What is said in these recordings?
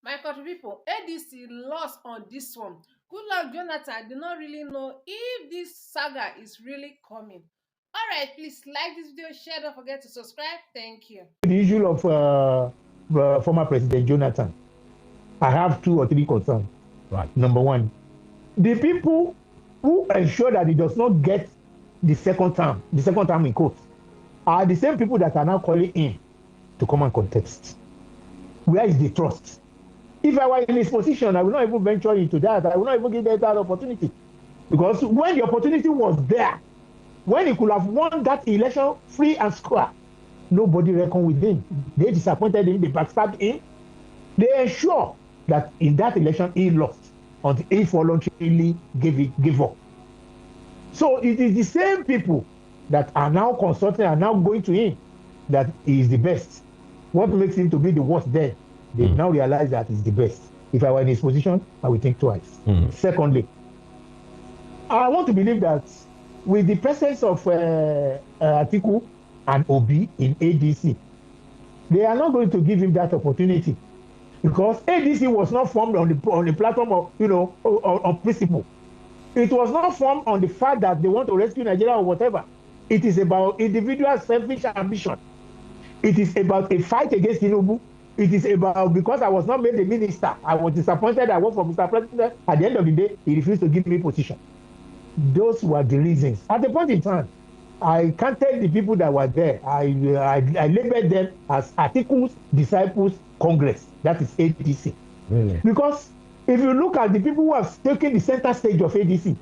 My country people, ADC lost on this one. Goodluck Jonathan did not really know if this saga is really coming. Alright, please like this video, share, don't forget to subscribe. Thank you. The issue of former President Jonathan, I have 2 or 3 concerns. Right. Number one, the people who ensure that he does not get the second time in court, are the same people that are now calling him to come and contest. Where is the trust? If I were in his position, I would not even venture into that. I would not even give them that opportunity. Because when the opportunity was there, when he could have won that election free and square, nobody reckoned with him. They disappointed him, they backstabbed him. They ensured that in that election he lost until he voluntarily gave up. So it is the same people that are now consulting, are now going to him, that he is the best. What makes him to be the worst then? They now realize that he's the best. If I were in his position, I would think twice. Secondly, I want to believe that with the presence of Atiku and OBI in ADC, they are not going to give him that opportunity, because ADC was not formed on the platform of, on principle. It was not formed on the fact that they want to rescue Nigeria or whatever. It is about individual selfish ambition. It is about a fight against Tinubu. It is about, because I was not made a minister, I was disappointed. I worked for Mr. President. At the end of the day, he refused to give me position. Those were the reasons. At the point in time, I counted the people that were there. I labeled them as Atiku's Disciples Congress. That is ADC. Really? Because if you look at the people who have taken the center stage of ADC,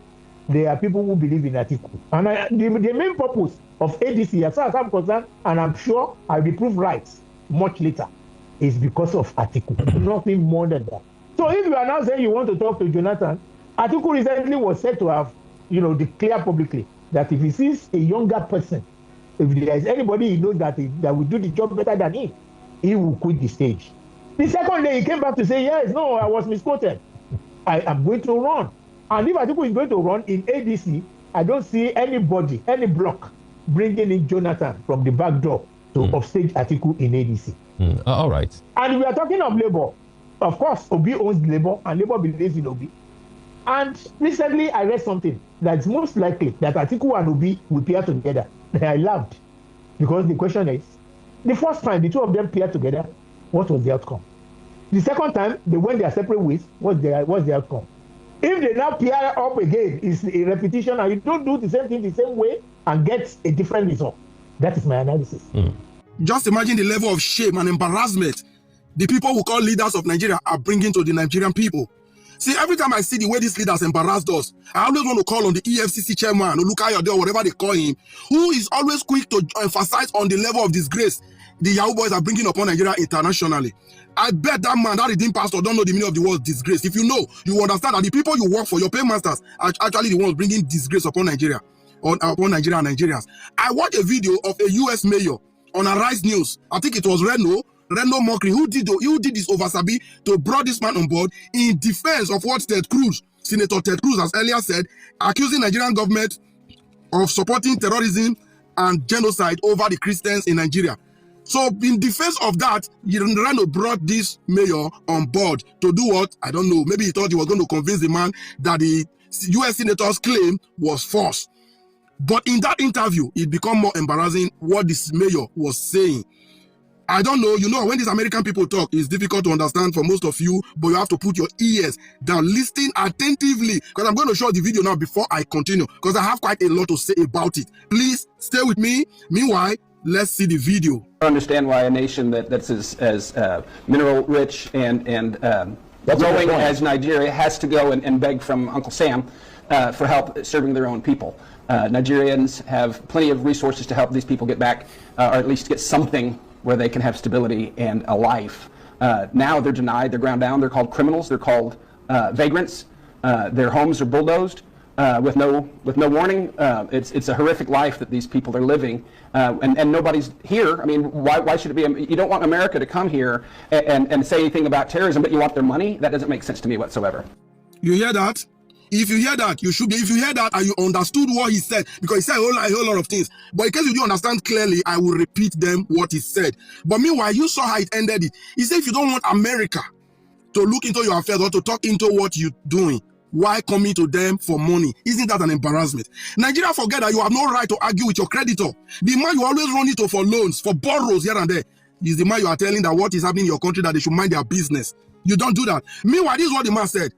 they are people who believe in Atiku. And the main purpose of ADC, as far as I'm concerned, and I'm sure I'll be proved right much later, is because of Atiku. Nothing more than that. So if you are now saying you want to talk to Jonathan, Atiku recently was said to have, declared publicly that if he sees a younger person, if there is anybody he knows that will do the job better than him, he will quit the stage. The second day he came back to say, yes, no, I was misquoted. I am going to run. And if Atiku is going to run in ADC, I don't see anybody, any block, bringing in Jonathan from the back door to upstage Atiku in ADC. All right. And we are talking of Labour. Of course, Obi owns Labour, and Labour believes in Obi. And recently, I read something that it's most likely that Atiku and Obi will pair together. I laughed, because the question is, the first time the two of them paired together, what was the outcome? The second time they went their separate ways, what's the outcome? If they now pair up again, it's a repetition, and you don't do the same thing the same way and get a different result. That is my analysis. Just imagine the level of shame and embarrassment the people who call leaders of Nigeria are bringing to the Nigerian people. See, every time I see the way these leaders embarrassed us, I always want to call on the EFCC chairman, Olukayode, or whatever they call him, who is always quick to emphasize on the level of disgrace the Yahoo boys are bringing upon Nigeria internationally. I bet that man, that redeemed pastor, don't know the meaning of the word disgrace. If you know, you understand that the people you work for, your paymasters, are actually the ones bringing disgrace upon Nigeria, upon Nigeria and Nigerians. I watched a video of a US mayor on Arise News. I think it was Reno OMOK, who did this oversabi to brought this man on board in defense of what Senator Ted Cruz has earlier said, accusing Nigerian government of supporting terrorism and genocide over the Christians in Nigeria. So in defense of that, Reno brought this mayor on board to do what? I don't know. Maybe he thought he was going to convince the man that the US senator's claim was false. But in that interview, it became more embarrassing what this mayor was saying. I don't know, when these American people talk, it's difficult to understand for most of you, but you have to put your ears down, listen attentively, because I'm going to show the video now before I continue, because I have quite a lot to say about it. Please stay with me. Meanwhile, let's see the video. I understand why a nation that's as mineral rich and growing as Nigeria has to go and beg from Uncle Sam for help serving their own people. Nigerians have plenty of resources to help these people get back, or at least get something where they can have stability and a life. Now they're denied, they're ground down, they're called criminals, they're called vagrants. Their homes are bulldozed with no warning. It's a horrific life that these people are living, and nobody's here. I mean, why should it be? You don't want America to come here and say anything about terrorism, but you want their money? That doesn't make sense to me whatsoever. You hear that? If you hear that, you should be. If you hear that and you understood what he said, because he said a whole lot of things. But in case you don't understand clearly, I will repeat them what he said. But meanwhile, you saw how it ended it. He said, if you don't want America to look into your affairs or to talk into what you're doing. Why coming to them for money? Isn't that an embarrassment? Nigeria forget that you have no right to argue with your creditor. The man you always run into for loans, for borrows here and there, is the man you are telling that what is happening in your country, that they should mind their business. You don't do that. Meanwhile, this is what the man said.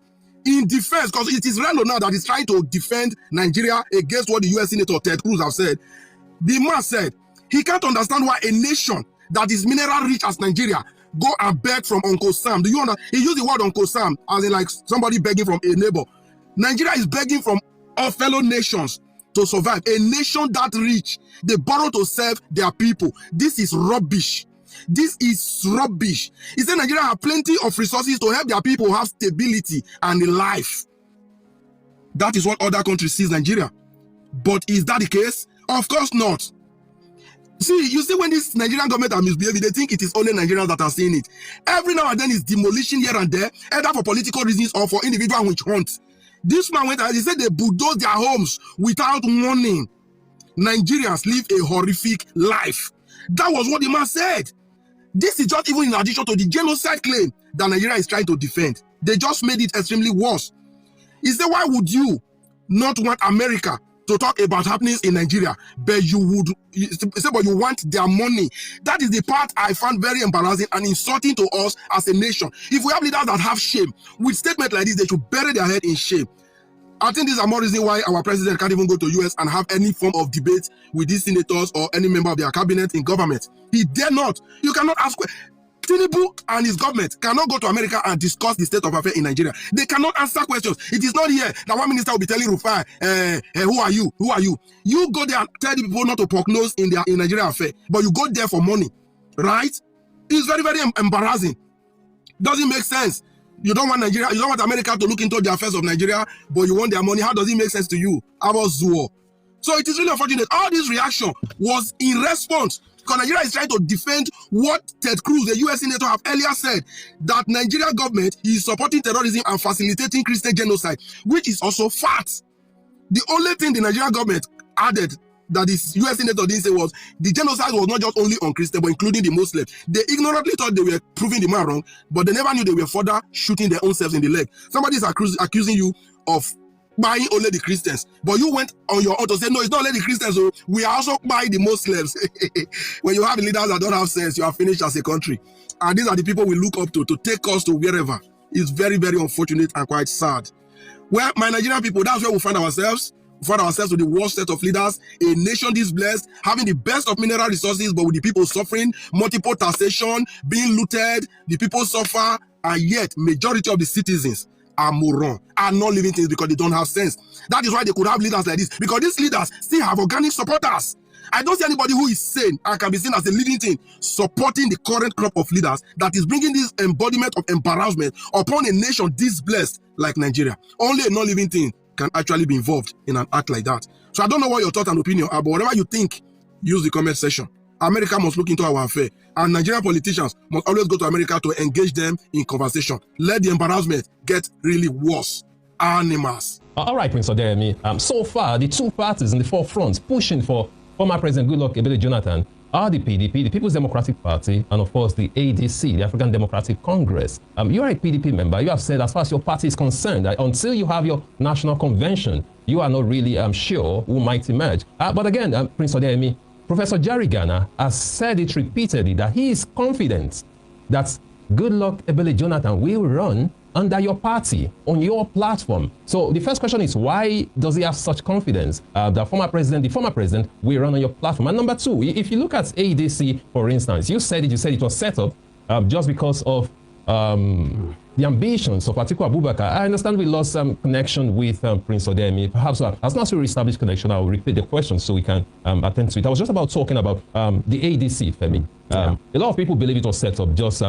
In defense, because it is Reno now that is trying to defend Nigeria against what the US Senator Ted Cruz have said. The man said he can't understand why a nation that is mineral rich as Nigeria go and beg from Uncle Sam. Do you understand? He used the word Uncle Sam as in like somebody begging from a neighbor. Nigeria is begging from our fellow nations to survive. A nation that rich, they borrow to serve their people. This is rubbish. This is rubbish. He said Nigeria have plenty of resources to help their people have stability and life. That is what other countries see Nigeria. But is that the case? Of course not. See, you see when this Nigerian government are misbehaving, they think it is only Nigerians that are seeing it. Every now and then it's demolition here and there, either for political reasons or for individual witch hunts. This man went out, he said they bulldoze their homes without warning. Nigerians live a horrific life. That was what the man said. This is just even in addition to the genocide claim that Nigeria is trying to defend. They just made it extremely worse. He said, why would you not want America to talk about happenings in Nigeria, but you want their money? That is the part I found very embarrassing and insulting to us as a nation. If we have leaders that have shame, with statements like this, they should bury their head in shame. I think these are more reasons why our president can't even go to US and have any form of debate with these senators or any member of their cabinet in government. He dare not. You cannot ask. Tinubu and his government cannot go to America and discuss the state of affairs in Nigeria. They cannot answer questions. It is not here that one minister will be telling Rufai, who are you? Who are you? You go there and tell the people not to poke nose in Nigeria affair, but you go there for money, right? It's very, very embarrassing. Doesn't make sense. You don't want Nigeria, you don't want America to look into the affairs of Nigeria, but you want their money. How does it make sense to you? About Zuo. So it is really unfortunate. All this reaction was in response because Nigeria is trying to defend what Ted Cruz, the US Senator, have earlier said, that Nigeria government is supporting terrorism and facilitating Christian genocide, which is also fact. The only thing the Nigerian government added that this US Senator didn't say was the genocide was not just only on Christians, but including the Muslims. They ignorantly thought they were proving the man wrong, but they never knew they were further shooting their own selves in the leg. Somebody is accusing you of buying only the Christians, but you went on your own to say, no, it's not only the Christians, so we are also buying the Muslims. When you have leaders that don't have sense, you are finished as a country. And these are the people we look up to take us to wherever. It's very, very unfortunate and quite sad. Well, my Nigerian people, that's where we find ourselves. We find ourselves with the worst set of leaders, a nation this blessed, having the best of mineral resources, but with the people suffering, multiple taxation, being looted, the people suffer, and yet majority of the citizens are moron, are not living things because they don't have sense. That is why they could have leaders like this, because these leaders still have organic supporters. I don't see anybody who is sane and can be seen as a living thing supporting the current crop of leaders that is bringing this embodiment of embarrassment upon a nation this blessed like Nigeria. Only a non-living thing can actually be involved in an act like that. So I don't know what your thought and opinion are, but whatever you think, use the comment section. America must look into our affair, and Nigerian politicians must always go to America to engage them in conversation. Let the embarrassment get really worse. Animals. All right, Prince Odeyemi. So far, the two parties in the forefront pushing for former President Goodluck Ebele Jonathan are the PDP, the People's Democratic Party, and of course the ADC, the African Democratic Congress. You are a PDP member. You have said, as far as your party is concerned, that until you have your national convention, you are not really sure who might emerge. But again, Prince Odeyemi, Professor Jerry Ghana has said it repeatedly that he is confident that Goodluck Ebele Jonathan will run under your party, on your platform. So the first question is, why does he have such confidence that the former president will run on your platform? And number two, if you look at ADC, for instance, you said it was set up just because of the ambitions of Atiku Abubakar. I understand we lost some connection with Prince Odeyemi. Perhaps as not to reestablish connection, I'll repeat the question so we can attend to it. I was just about talking about the ADC, Femi. A lot of people believe it was set up just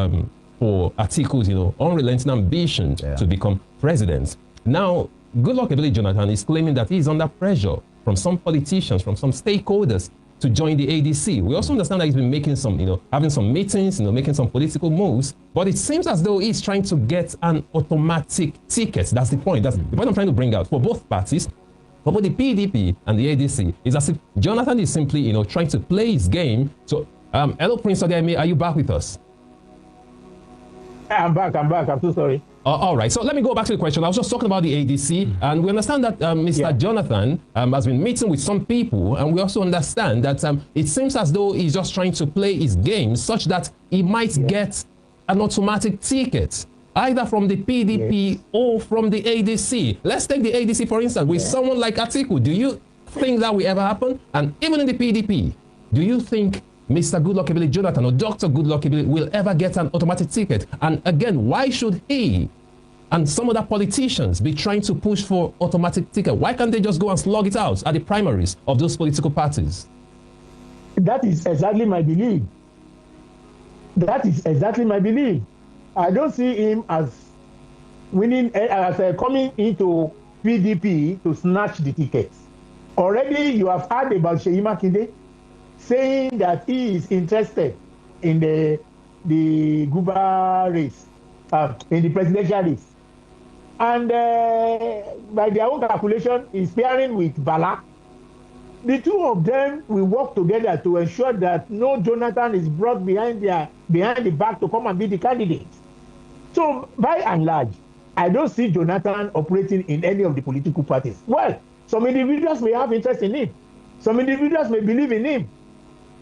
for Atiku's, unrelenting ambition to become president. Now, Goodluck Ebele Jonathan is claiming that he is under pressure from some politicians, from some stakeholders to join the ADC. We also understand that he's been making some, having some meetings, making some political moves, but it seems as though he's trying to get an automatic ticket. That's the point. That's the point I'm trying to bring out for both parties. For both the PDP and the ADC, is as if Jonathan is simply, trying to play his game. So, hello, Prince Odeyemi, are you back with us? I'm back. I'm so sorry. All right, so let me go back to the question. I was just talking about the ADC, and we understand that Mr. Jonathan has been meeting with some people, and we also understand that it seems as though he's just trying to play his game such that he might get an automatic ticket, either from the PDP or from the ADC. Let's take the ADC, for instance, with someone like Atiku. Do you think that will ever happen? And even in the PDP, do you think Mr. Goodluck Ebele Jonathan or Dr. Goodluck Ebele will ever get an automatic ticket? And again, why should he and some other politicians be trying to push for automatic ticket? Why can't they just go and slug it out at the primaries of those political parties? That is exactly my belief. That is exactly my belief. I don't see him as winning, as coming into PDP to snatch the tickets. Already you have heard about Seyi Makinde saying that he is interested in the Guba race, in the presidential race. And by their own calculation, he's pairing with Bala. The two of them will work together to ensure that no Jonathan is brought behind the back to come and be the candidate. So by and large, I don't see Jonathan operating in any of the political parties. Well, some individuals may have interest in him. Some individuals may believe in him.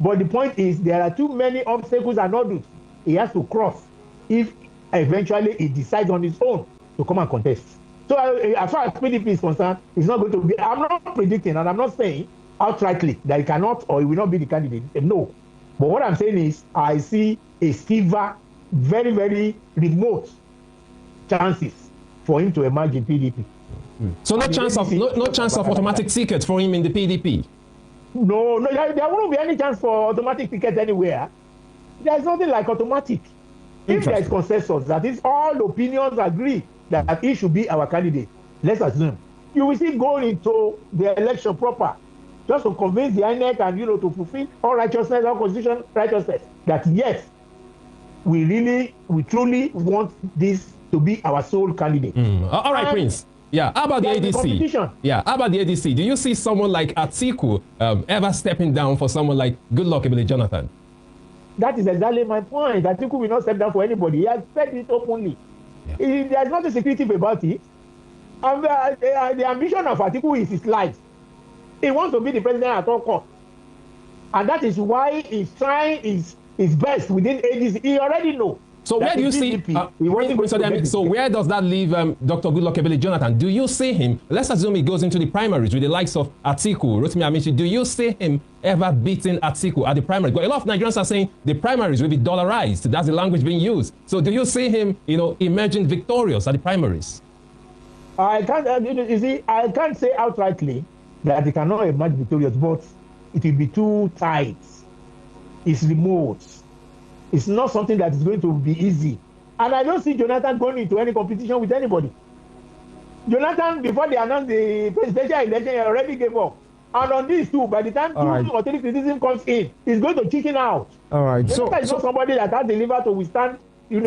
But the point is, there are too many obstacles and hurdles he has to cross if eventually he decides on his own to come and contest. So as far as PDP is concerned, it's not going to be, I'm not predicting and I'm not saying outrightly that he cannot or he will not be the candidate. No. But what I'm saying is, I see a silver, very, very remote chances for him to emerge in PDP. So no chance of automatic ticket for him in the PDP? No, there won't be any chance for automatic ticket anywhere. There's nothing like automatic. If there is consensus, that is, all opinions agree that he should be our candidate, let's assume, you will see going into the election proper, just to convince the INEC and, to fulfill all righteousness, all constitution righteousness, that yes, we truly want this to be our sole candidate. All right, Prince. Yeah, how about the ADC? Yeah, how about the ADC? Do you see someone like Atiku ever stepping down for someone like Goodluck Ebele Jonathan? That is exactly my point. Atiku will not step down for anybody. He has said it openly. Yeah. There's nothing secretive about it. And the ambition of Atiku is his life. He wants to be the president at all costs. And that is why he's trying his best within ADC. He already knows. So where do you see, so where does that leave Dr. Goodluck Ebele Jonathan? Do you see him, let's assume he goes into the primaries with the likes of Atiku, Rotimi Amici, do you see him ever beating Atiku at the primaries? But a lot of Nigerians are saying the primaries will be dollarized. That's the language being used. So do you see him, emerging victorious at the primaries? I can't say outrightly that he cannot emerge victorious, but it will be too tight. It's remote. It's not something that is going to be easy. And I don't see Jonathan going into any competition with anybody. Jonathan, before they announced the presidential election, he already gave up. And on this too, by the time authentic criticism comes in, he's going to chicken out. All right. Jonathan is not somebody that has the liver to withstand, any...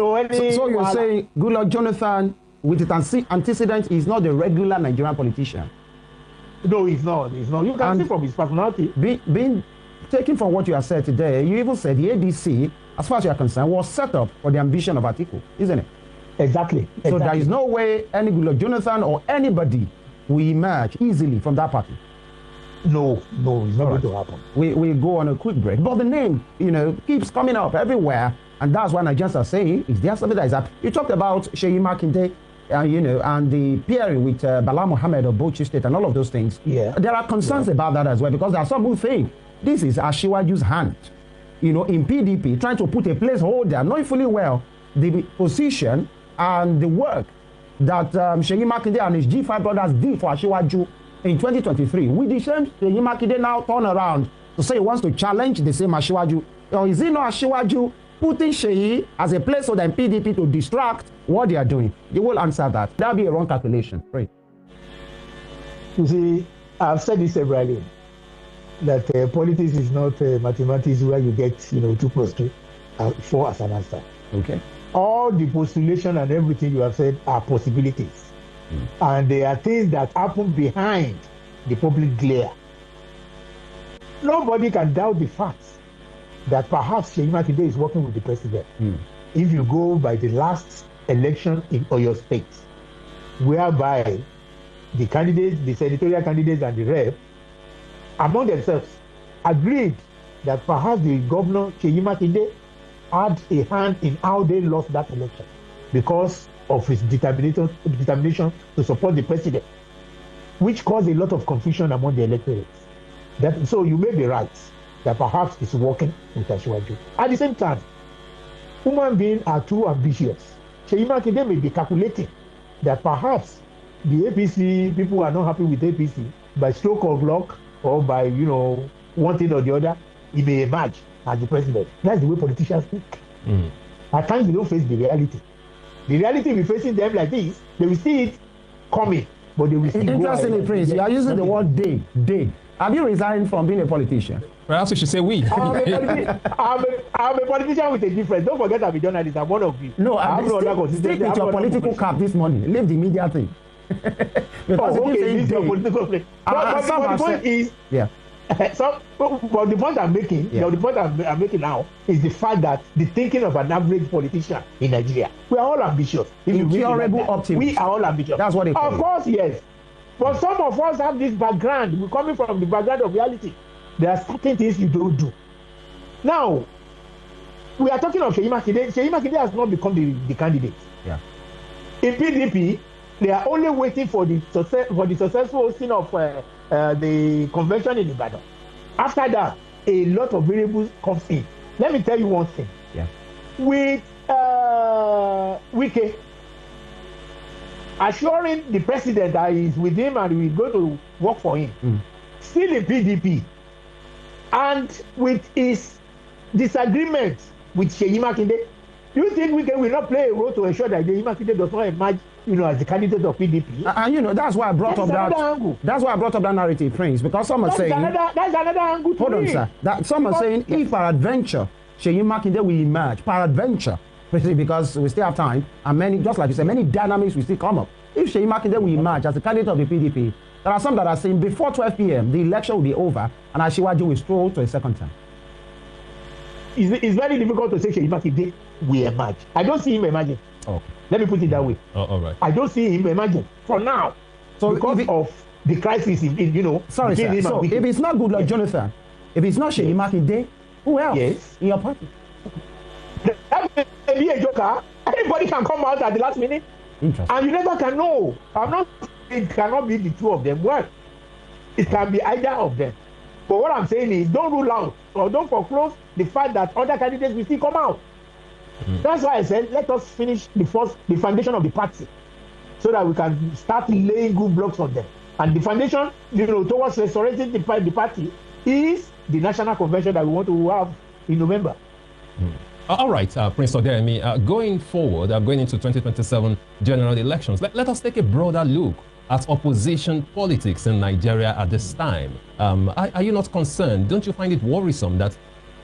So you're saying Goodluck Jonathan, with its antecedent, is not a regular Nigerian politician? No, he's not. He's not. You can see from his personality. Being taken from what you have said today, you even said the ADC, as far as you are concerned, was set up for the ambition of Atiku, isn't it? Exactly. So there is no way any Goodluck Jonathan or anybody will emerge easily from that party. No, it's not going to happen. We go on a quick break. But the name, keeps coming up everywhere, and that's why Nigerians are saying, is there something that is happening? You talked about Seyi Makinde, and the pairing with Bala Mohammed of Bauchi State and all of those things. Yeah. There are concerns about that as well, because there are some who think this is Asiwaju's hand, in PDP, trying to put a placeholder, knowing fully well the position and the work that Seyi Makinde and his G5 brothers did for Asiwaju in 2023. With the same Seyi Makinde now turn around to say he wants to challenge the same Asiwaju. Or is it not Asiwaju putting Seyi as a placeholder in PDP to distract what they are doing? You will answer that. That will be a wrong calculation. Right. You see, I've said this severally, that politics is not mathematics where you get 2 + 2 4 as an answer. Okay. All the postulation and everything you have said are possibilities, and they are things that happen behind the public glare. Nobody can doubt the fact that perhaps Seyi Makinde is working with the president. if you go by the last election in Oyo State, whereby the candidates, the senatorial candidates and the rep, among themselves, agreed that perhaps the governor, Seyi Makinde, had a hand in how they lost that election because of his determination to support the president, which caused a lot of confusion among the electorates. So you may be right that perhaps it's working with Asiwaju. At the same time, human beings are too ambitious. Seyi Makinde may be calculating that perhaps the APC people are not happy with APC by stroke of luck or by, one thing or the other, he may emerge as the president. That's the way politicians think. At times they don't face the reality. The reality will be facing them like this. They will see it coming, but they will still go. Interestingly, Prince, you are using the word day. Have you resigned from being a politician? Perhaps we should say we. I'm a politician with a difference. Don't forget I'm a journalist. I'm one of you. No, stick with your political cap this morning. Leave the media thing. Because this is your political play. But the point is, but the point I'm making, the point I'm making now is the fact that the thinking of an average politician in Nigeria, we are all ambitious. Incurable optimism. We are all ambitious. That's what they call it. Of course, yes. But some of us have this background. We're coming from the background of reality. There are certain things you don't do. Now, we are talking of Seyi Makinde. Seyi Makinde has not become the candidate. Yeah. In PDP, they are only waiting for the successful hosting of the convention in Ibadan. After that, a lot of variables comes in. Let me tell you one thing. Yeah. With Wike assuring the president that he's with him and we're going to work for him, still in PDP, and with his disagreement with Seyi Makinde, do you think Wike will not play a role to ensure that Seyi Makinde does not emerge, as the candidate of PDP? And that's why I brought up that angle. That's why I brought up that narrative, Prince, because some are saying that's another angle. Hold on, sir. Some are saying if peradventure Seyi Makinde will emerge, peradventure, because we still have time, and many, just like you said, many dynamics will still come up. If Seyi Makinde will emerge as the candidate of the PDP, there are some that are saying before 12 p.m. the election will be over and Asiwaju will stroll to a second term. It's very difficult to say Seyi Makinde will emerge. I don't see him emerging. Okay. Let me put it that way. All right. I don't see him emerging for now. So because of the crisis Sorry, sir. So if it's not Goodluck Jonathan, if it's not Seyi Makinde, who else in your party? That may be a joker. Anybody can come out at the last minute. And you never can know. It cannot be the two of them. Well, it can be either of them. But what I'm saying is, don't rule out or don't foreclose the fact that other candidates will still come out. That's why I said, let us finish the foundation of the party, so that we can start laying good blocks on them. And the foundation, towards restoring the party, is the national convention that we want to have in November. All right, Prince Odeyemi, going forward, going into 2027 general elections, let us take a broader look at opposition politics in Nigeria at this time. Are you not concerned? Don't you find it worrisome that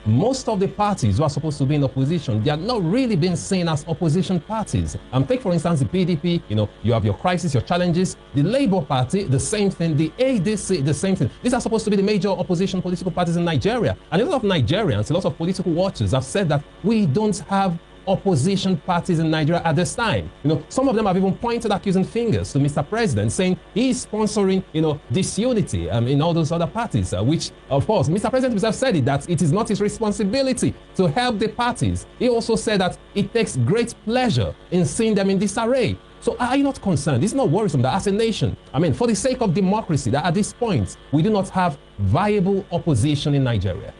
most of the parties who are supposed to be in opposition, they are not really being seen as opposition parties? Take, for instance, the PDP, you have your crisis, your challenges. The Labour Party, the same thing. The ADC, the same thing. These are supposed to be the major opposition political parties in Nigeria. And a lot of Nigerians, a lot of political watchers have said that we don't have opposition parties in Nigeria at this time. Some of them have even pointed accusing fingers to Mr. President, saying he's sponsoring, disunity in all those other parties, which, of course, Mr. President himself said that it is not his responsibility to help the parties. He also said that it takes great pleasure in seeing them in disarray. So are you not concerned? It's not worrisome that as a nation, for the sake of democracy, that at this point, we do not have viable opposition in Nigeria?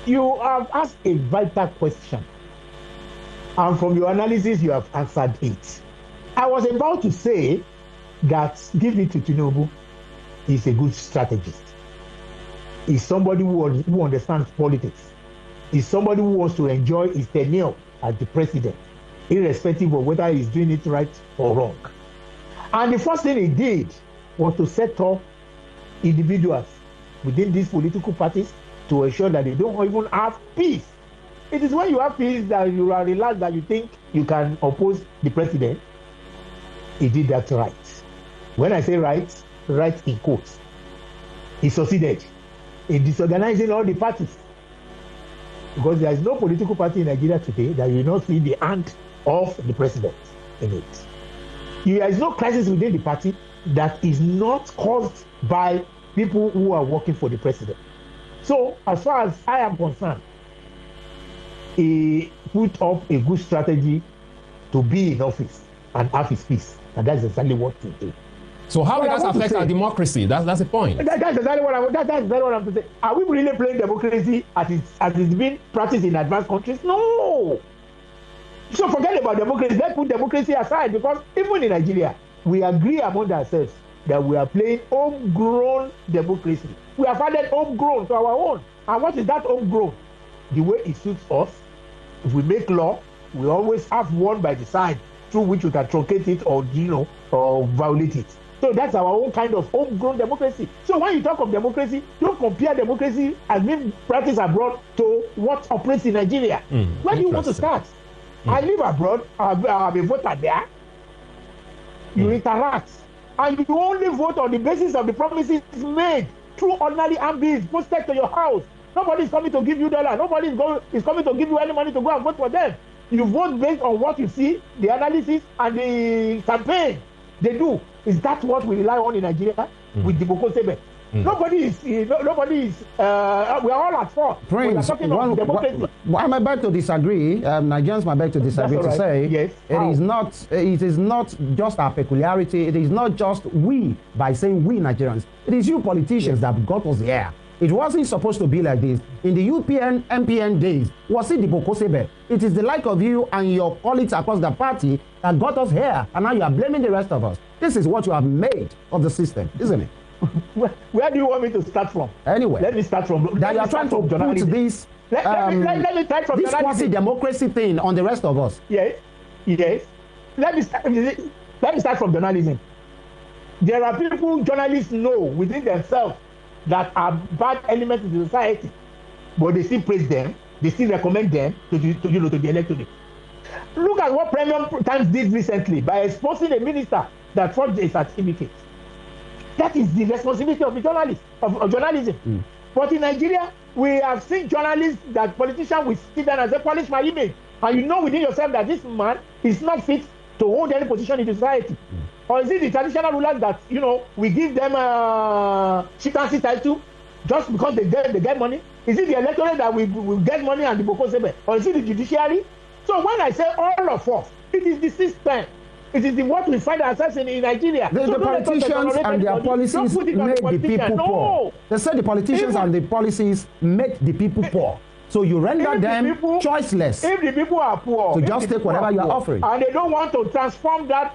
You have asked a vital question. And from your analysis, you have answered it. I was about to say that give it to Tinubu. He's a good strategist. He's somebody who understands politics. He's somebody who wants to enjoy his tenure as the president, irrespective of whether he's doing it right or wrong. And the first thing he did was to set up individuals within these political parties to ensure that they don't even have peace. It is when you have peace that you are relaxed, that you think you can oppose the president. He did that right. When I say right in quotes. He succeeded in disorganizing all the parties. because there is no political party in Nigeria today that you not see the hand of the president in it. There is no crisis within the party that is not caused by people who are working for the president. So, as far as I am concerned, he put up a good strategy to be in office and have his peace, and that's exactly what he did. So how does that affect our democracy? That's the point. That's exactly what I'm to say. Are we really playing democracy as it's been practiced in advanced countries? No. So forget about democracy. Let's put democracy aside, because even in Nigeria, we agree among ourselves that we are playing homegrown democracy. We have added homegrown to our own. And what is that homegrown? The way it suits us. If we make law, we always have one by the side through which we can truncate it or or violate it. So that's our own kind of homegrown democracy. So when you talk of democracy, don't compare democracy as being practiced abroad to what operates in Nigeria. Where do you want to start? I live abroad, I'm a voter there. You interact, and you only vote on the basis of the promises made through ordinary bills posted to your house. Nobody is coming to give you $. Nobody is coming to give you any money to go and vote for them. You vote based on what you see, the analysis, and the campaign they do. Is that what we rely on in Nigeria with the Boko Sebe? Nobody is. We are all at fault. Prince, I'm about to disagree. Nigerians might beg to disagree to say yes. It is not just our peculiarity. It is not just we by saying we Nigerians. It is you politicians that got us here. It wasn't supposed to be like this. In the UPN, MPN days, was it the Boko Sebe? It is the like of you and your colleagues across the party that got us here, and now you are blaming the rest of us. This is what you have made of the system, isn't it? Where do you want me to start from? Anyway, let me start from. That you are trying to put this let me start from this quasi-democracy thing on the rest of us. Yes. Let me start from journalism. There are people journalists know within themselves that are bad elements in the society, but they still praise them, they still recommend them to the electorate. Look at what Premium Times did recently by exposing a minister that forged a certificate. That is the responsibility of the journalist, of journalism. But in Nigeria, we have seen journalists that politicians will sit down and say, polish my image. And you know within yourself that this man is not fit to hold any position in society. Or is it the traditional rulers that, we give them a chieftaincy title just because they get money? Is it the electorate that will get money and the Boko Sebe? Or is it the judiciary? So when I say all of us, it is the system. It is what we find ourselves in Nigeria. The politicians and their policies made the people poor. They said the politicians and the policies make the people poor. So you render them choiceless. If the people are poor, so just take whatever you are offering, and they don't want to transform that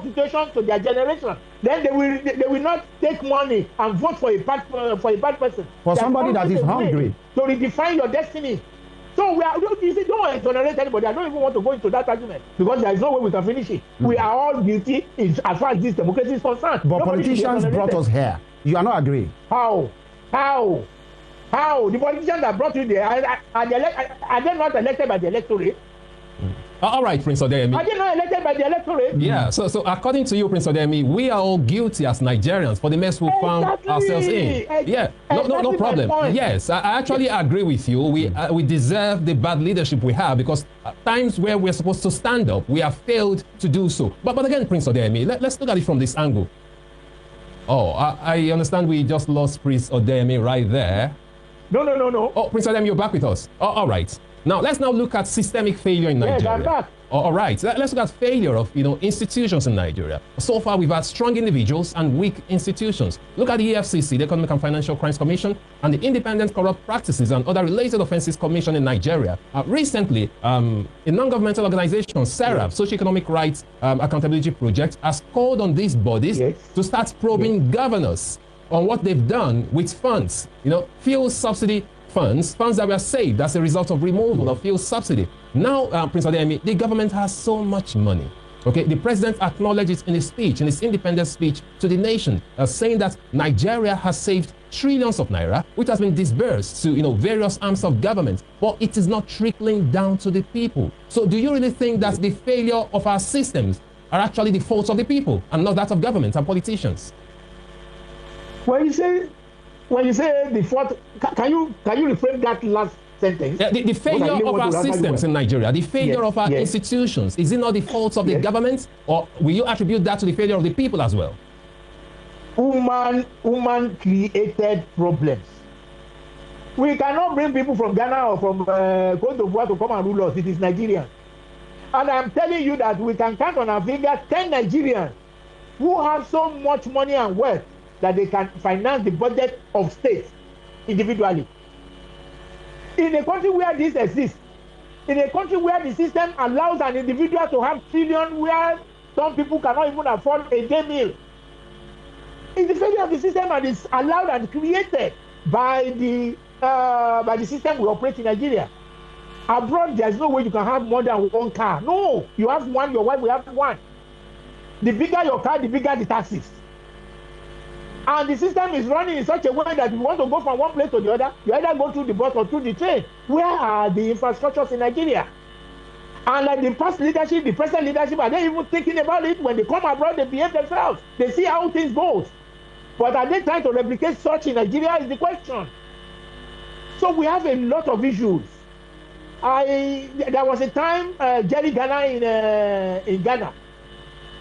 situation to their generation, then they will not take money and vote for a bad person. For somebody that is hungry. To redefine your destiny. So don't exonerate anybody. I don't even want to go into that argument because there is no way we can finish it. We are all guilty as far as this democracy is concerned. But politicians brought us here. You are not agreeing. How? The politicians that brought you there, are they not elected by the electorate? All right, Prince Odeyemi. Are they not elected by the electorate? Yeah, so according to you, Prince Odeyemi, we are all guilty as Nigerians for the mess we found ourselves in. Yeah, no problem. Yes, I actually agree with you. We deserve the bad leadership we have because at times where we're supposed to stand up, we have failed to do so. But again, Prince Odeyemi, let's look at it from this angle. Oh, I understand we just lost Prince Odeyemi right there. No. Oh, Prince Odeyemi, you're back with us. Oh, all right. Now, let's look at systemic failure in Nigeria. Yes, I'm back. All right. Let's look at failure of, institutions in Nigeria. So far, we've had strong individuals and weak institutions. Look at the EFCC, the Economic and Financial Crimes Commission, and the Independent Corrupt Practices and Other Related Offenses Commission in Nigeria. Recently, a non-governmental organization, SERAP, Socio-Economic Rights Accountability Project, has called on these bodies to start probing governors on what they've done with funds, fuel subsidy funds that were saved as a result of removal of fuel subsidy. Now, Prince Odeyemi, the government has so much money. Okay, the president acknowledged it in his speech, in his independence speech to the nation, saying that Nigeria has saved trillions of naira, which has been disbursed to various arms of government, but it is not trickling down to the people. So, do you really think that the failure of our systems are actually the faults of the people and not that of government and politicians? Well, you say when you say the fourth, can you reframe that last sentence? The failure of our systems in Nigeria, the failure of our institutions, is it not the fault of the government, or will you attribute that to the failure of the people as well? Human created problems. We cannot bring people from Ghana or from Cote d'Ivoire to come and rule us. It is Nigerians. And I'm telling you that we can count on our fingers 10 Nigerians who have so much money and wealth that they can finance the budget of states individually. In a country where this exists, in a country where the system allows an individual to have trillions, where some people cannot even afford a day meal, it's the failure of the system, and it's allowed and created by the system we operate in Nigeria. Abroad, there's no way you can have more than one car. No, you have one, your wife will have one. The bigger your car, the bigger the taxes. And the system is running in such a way that if you want to go from one place to the other, you either go through the bus or through the train. Where are the infrastructures in Nigeria? And like the past leadership, the present leadership, are they even thinking about it? When they come abroad, they behave themselves. They see how things go. But are they trying to replicate such in Nigeria is the question. So we have a lot of issues. There was a time Jerry Ghana in Ghana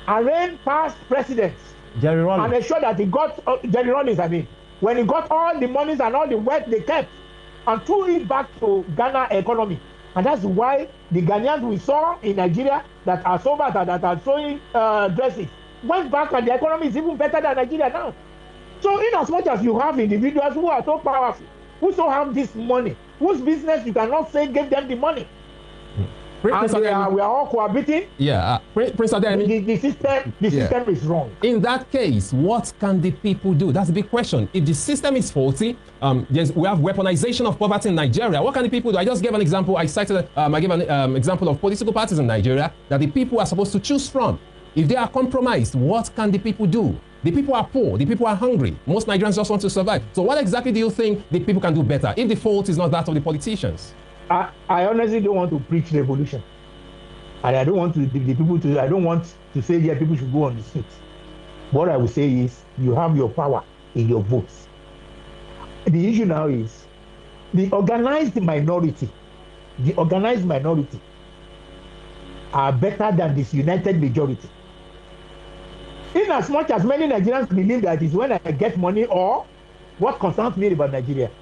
arraigned past presidents Jerry Rawlings, and ensured that he got Jerry Rawlings. I mean, when he got all the monies and all the wealth they kept and threw it back to Ghana economy, and that's why the Ghanaians we saw in Nigeria that are so bad, that are throwing dresses, went back, and the economy is even better than Nigeria now. So, in as much as you have individuals who are so powerful, who so have this money, whose business you cannot say gave them the money, and we are all cohabiting. Yeah, Prince Adeyemi, the system is wrong. In that case, what can the people do? That's a big question. If the system is faulty, we have weaponization of poverty in Nigeria. What can the people do? I just gave an example. I gave an example of political parties in Nigeria that the people are supposed to choose from. If they are compromised, what can the people do? The people are poor. The people are hungry. Most Nigerians just want to survive. So what exactly do you think the people can do better if the fault is not that of the politicians? I honestly don't want to preach revolution, and I don't want to the people to. I don't want to say yeah, people should go on the streets. What I will say is you have your power in your votes. The issue now is the organized minority. The organized minority are better than this united majority. In as much as many Nigerians believe that is when I get money or what concerns me about Nigeria,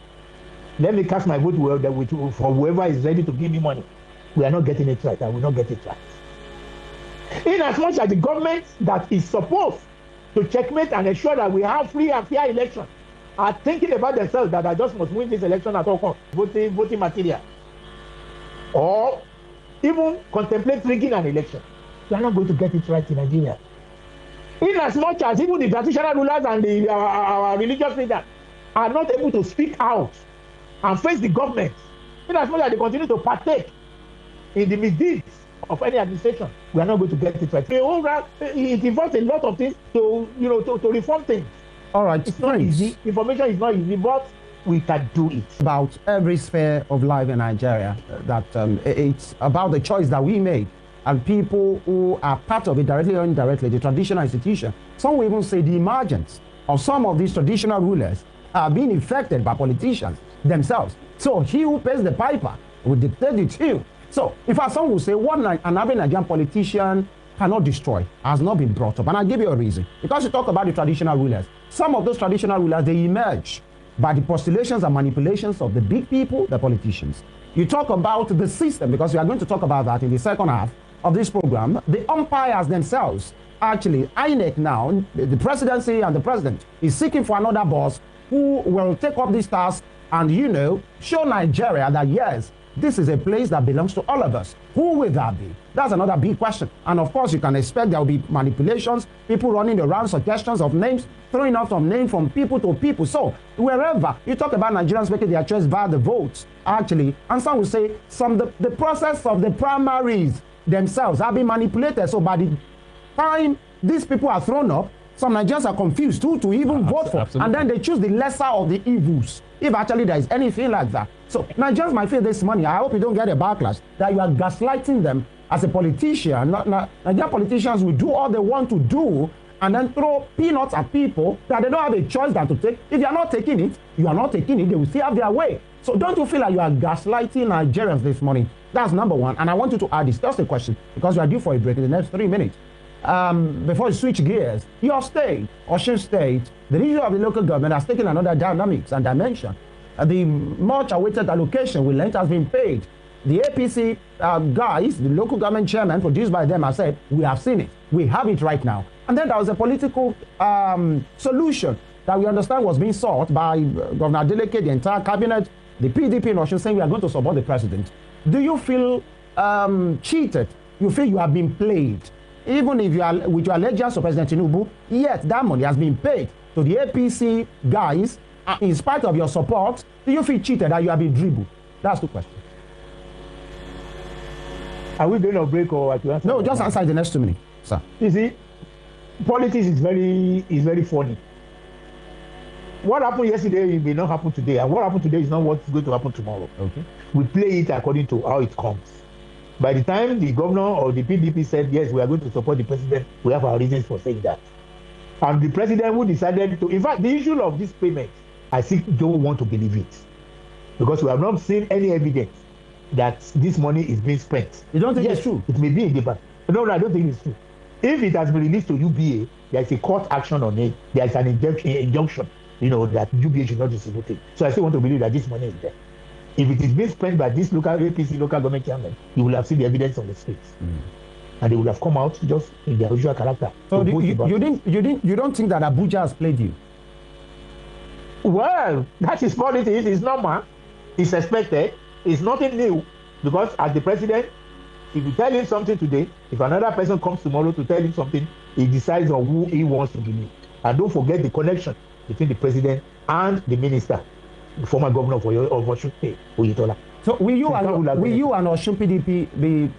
let me cast my vote for whoever is ready to give me money. We are not getting it right. I will not get it right. In as much as the government that is supposed to checkmate and ensure that we have free and fair elections are thinking about themselves that I just must win this election at all costs, voting material, or even contemplate rigging an election, we are not going to get it right in Nigeria. In as much as even the traditional rulers and our religious leaders are not able to speak out and face the government, in as much as they continue to partake in the misdeeds of any administration, we are not going to get it right. It involves a lot of things to reform things. All right, it's not easy. Information is not easy, but we can do it. About every sphere of life in Nigeria, that it's about the choice that we make, and people who are part of it, directly or indirectly, the traditional institution. Some will even say the emergence of some of these traditional rulers are being affected by politicians themselves. So he who pays the piper will dictate the tune. So in fact, some will say what an average Nigerian politician cannot destroy has not been brought up. And I'll give you a reason. Because you talk about the traditional rulers, some of those traditional rulers, they emerge by the postulations and manipulations of the big people, the politicians. You talk about the system, because we are going to talk about that in the second half of this program. The umpires themselves, actually, INEC now, the presidency and the president is seeking for another boss who will take up this task and, show Nigeria that, yes, this is a place that belongs to all of us. Who will that be? That's another big question. And of course, you can expect there will be manipulations, people running around, suggestions of names, throwing out some names from people to people. So wherever you talk about Nigerians making their choice via the votes, actually, and some will say the process of the primaries themselves have been manipulated. So by the time these people are thrown up, some Nigerians are confused who to even vote for. Absolutely. And then they choose the lesser of the evils, if actually there is anything like that. So Nigerians might feel this money. I hope you don't get a backlash that you are gaslighting them as a politician. Nigerian politicians will do all they want to do and then throw peanuts at people that they don't have a choice than to take. If you are not taking it, you are not taking it. They will still have their way. So don't you feel like you are gaslighting Nigerians this morning? That's number one. And I want you to add this. Just a question, because we are due for a break in the next 3 minutes. Before you switch gears, your state, Osun State, the issue of the local government has taken another dynamics and dimension. The much awaited allocation with length has been paid. The APC guys, the local government chairman produced by them, have said, we have seen it. We have it right now. And then there was a political solution that we understand was being sought by Governor Adeleke, the entire cabinet, the PDP in Osun, saying we are going to support the president. Do you feel cheated? You feel you have been played? Even if you are with your allegiance to President Tinubu, yet that money has been paid to the APC guys, in spite of your support. Do you feel cheated that you have been dribbled? That's the question. Are we going to break or what? No, just answer the next 2 minutes, sir. You see, politics is very funny. What happened yesterday may not happen today, and what happened today is not what's going to happen tomorrow. Okay. We play it according to how it comes. By the time the governor or the PDP said, yes, we are going to support the president, we have our reasons for saying that. And the president who decided to, in fact, the issue of this payment, I still don't want to believe it. Because we have not seen any evidence that this money is being spent. You don't think yes, it's true? It may be in the bank. No, I don't think it's true. If it has been released to UBA, there is a court action on it. There is an injunction, that UBA should not distribute it. So I still want to believe that this money is there. If it is being spent by this local APC local government chairman, you will have seen the evidence on the streets, and they will have come out just in their usual character. So you don't think that Abuja has played you? Well, that is politics. It's normal. It's expected. It's nothing new, because as the president, if you tell him something today, if another person comes tomorrow to tell him something, he decides on who he wants to believe. And don't forget the connection between the president and the minister, the former governor of Osun State, Oyetola. So will you and Osun PDP be,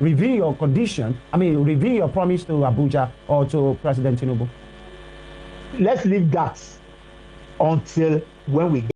review your condition? Review your promise to Abuja or to President Tinubu? Let's leave that until when we get